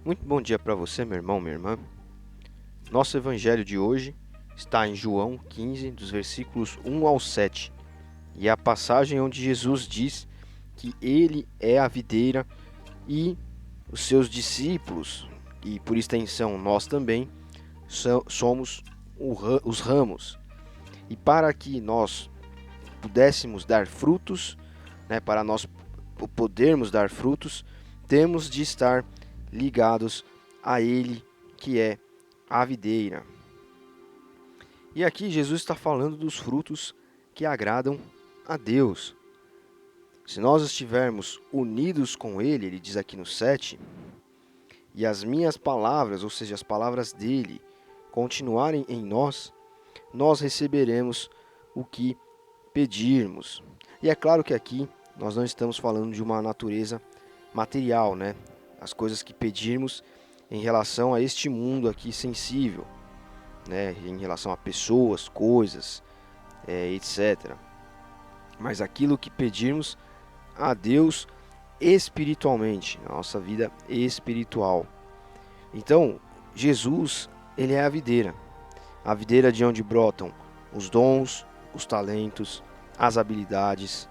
Muito bom dia para você, meu irmão, minha irmã. Nosso evangelho de hoje está em João 15, dos versículos 1 ao 7. E é a passagem onde Jesus diz que ele é a videira e os seus discípulos, e por extensão nós também, somos os ramos. E para que nós pudéssemos dar frutos, para nós podermos dar frutos, temos de estar ligados a Ele, que é a videira. E aqui Jesus está falando dos frutos que agradam a Deus. Se nós estivermos unidos com Ele, ele diz aqui no 7, e as minhas palavras, ou seja, as palavras dele, continuarem em nós, nós receberemos o que pedirmos. E é claro que aqui nós não estamos falando de uma natureza material, As coisas que pedirmos em relação a este mundo aqui sensível, em relação a pessoas, coisas, etc. Mas aquilo que pedirmos a Deus espiritualmente, a nossa vida espiritual. Então, Jesus, ele é a videira de onde brotam os dons, os talentos, as habilidades,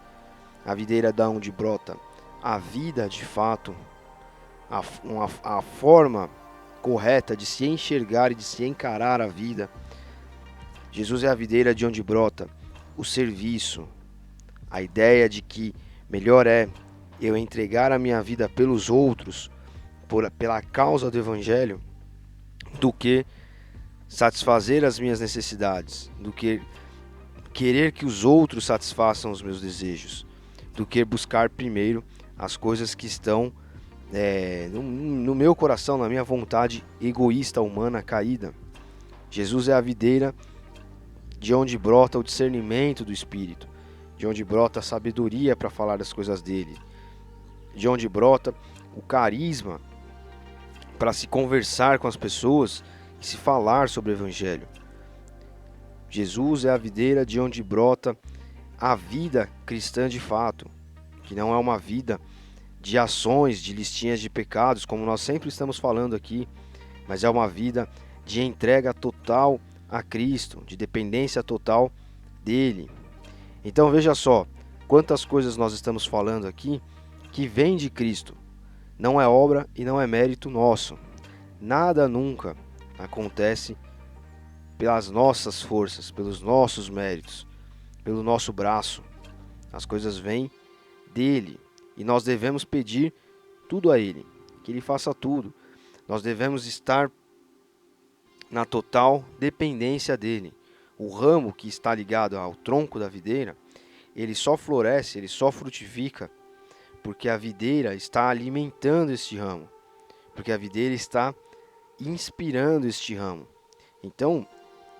a videira da onde brota a vida de fato, a forma correta de se enxergar e de se encarar a vida. Jesus é a videira de onde brota o serviço, a ideia de que melhor é eu entregar a minha vida pelos outros, pela causa do Evangelho, do que satisfazer as minhas necessidades, do que querer que os outros satisfaçam os meus desejos, do que buscar primeiro as coisas que estão no meu coração, na minha vontade egoísta, humana, caída. Jesus é a videira de onde brota o discernimento do Espírito, de onde brota a sabedoria para falar das coisas dele, de onde brota o carisma para se conversar com as pessoas e se falar sobre o Evangelho. Jesus é a videira de onde brota a vida cristã de fato, que não é uma vida de ações, de listinhas de pecados, como nós sempre estamos falando aqui, mas é uma vida de entrega total a Cristo, de dependência total dele. Então veja só, quantas coisas nós estamos falando aqui que vêm de Cristo. Não é obra e não é mérito nosso. Nada nunca acontece pelas nossas forças, pelos nossos méritos, pelo nosso braço. As coisas vêm dele e nós devemos pedir tudo a ele, que ele faça tudo. Nós devemos estar na total dependência dele. O ramo que está ligado ao tronco da videira, ele só floresce, ele só frutifica, porque a videira está alimentando este ramo, porque a videira está inspirando este ramo. Então,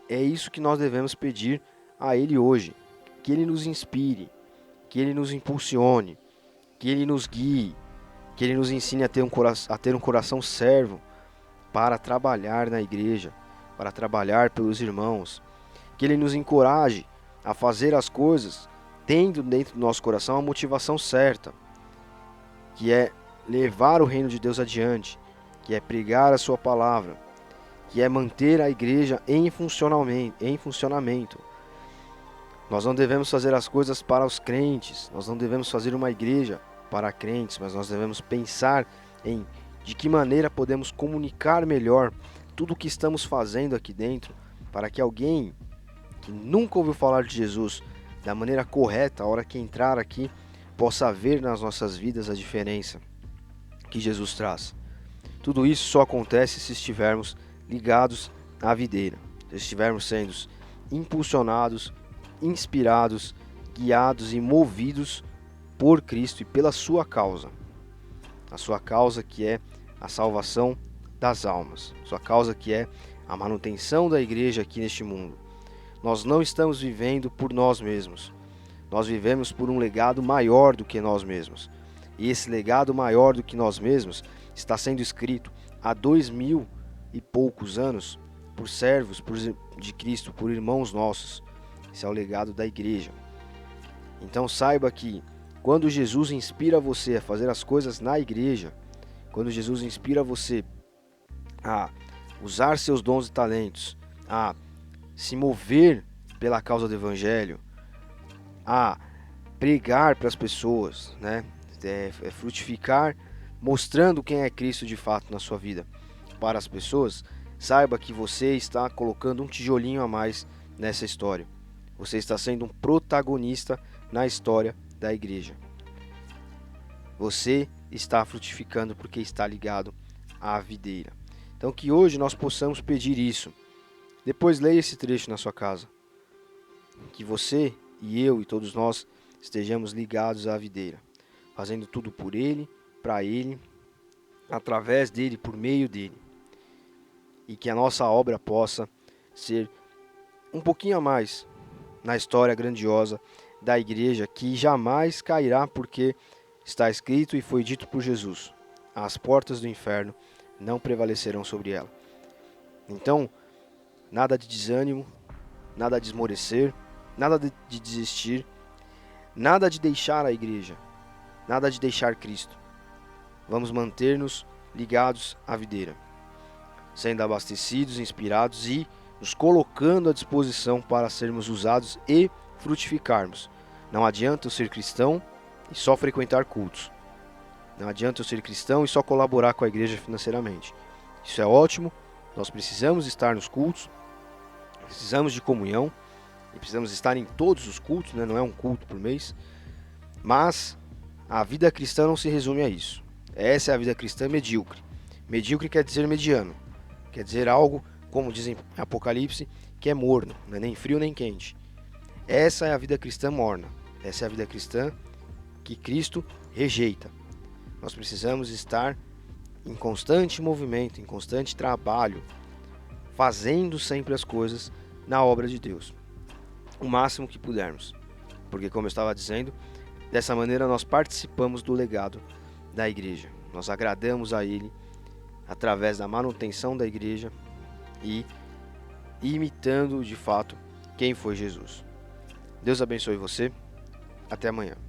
é isso que nós devemos pedir a ele hoje, que ele nos inspire, que ele nos impulsione, que ele nos guie, que ele nos ensine a ter um coração servo para trabalhar na igreja, para trabalhar pelos irmãos, que ele nos encoraje a fazer as coisas tendo dentro do nosso coração a motivação certa, que é levar o reino de Deus adiante, que é pregar a sua palavra, que é manter a igreja em funcionamento. Nós não devemos fazer as coisas para os crentes, nós não devemos fazer uma igreja para crentes, mas nós devemos pensar em de que maneira podemos comunicar melhor tudo o que estamos fazendo aqui dentro, para que alguém que nunca ouviu falar de Jesus da maneira correta, a hora que entrar aqui, possa ver nas nossas vidas a diferença que Jesus traz. Tudo isso só acontece se estivermos ligados à videira, se estivermos sendo impulsionados, inspirados, guiados e movidos por Cristo e pela sua causa. A sua causa que é a salvação das almas, sua causa que é a manutenção da igreja aqui neste mundo. Nós não estamos vivendo por nós mesmos, nós vivemos por um legado maior do que nós mesmos. E esse legado maior do que nós mesmos está sendo escrito há 2000 e poucos anos por servos de Cristo, por irmãos nossos. Esse é o legado da igreja. Então saiba que quando Jesus inspira você a fazer as coisas na igreja, quando Jesus inspira você a usar seus dons e talentos, a se mover pela causa do Evangelho, a pregar para as pessoas, né? Frutificar, mostrando quem é Cristo de fato na sua vida para as pessoas, saiba que você está colocando um tijolinho a mais nessa história. Você está sendo um protagonista na história da igreja. Você está frutificando porque está ligado à videira. Então que hoje nós possamos pedir isso. Depois leia esse trecho na sua casa. Que você e eu e todos nós estejamos ligados à videira, fazendo tudo por Ele, para Ele, através dele, por meio dele. E que a nossa obra possa ser um pouquinho a mais na história grandiosa da igreja, que jamais cairá, porque está escrito e foi dito por Jesus: as portas do inferno não prevalecerão sobre ela. Então, nada de desânimo, nada de esmorecer, nada de desistir, nada de deixar a igreja, nada de deixar Cristo. Vamos manter-nos ligados à videira, sendo abastecidos, inspirados e nos colocando à disposição para sermos usados e frutificarmos. Não adianta eu ser cristão e só frequentar cultos. Não adianta eu ser cristão e só colaborar com a igreja financeiramente. Isso é ótimo, nós precisamos estar nos cultos, precisamos de comunhão, e precisamos estar em todos os cultos, né? Não é um culto por mês, mas a vida cristã não se resume a isso. Essa é a vida cristã medíocre. Medíocre quer dizer mediano, quer dizer algo, como dizem em Apocalipse, que é morno, não é nem frio nem quente. Essa é a vida cristã morna, essa é a vida cristã que Cristo rejeita. Nós precisamos estar em constante movimento, em constante trabalho, fazendo sempre as coisas na obra de Deus, o máximo que pudermos. Porque, como eu estava dizendo, dessa maneira nós participamos do legado da igreja. Nós agradamos a Ele através da manutenção da igreja e imitando de fato quem foi Jesus. Deus abençoe você. Até amanhã.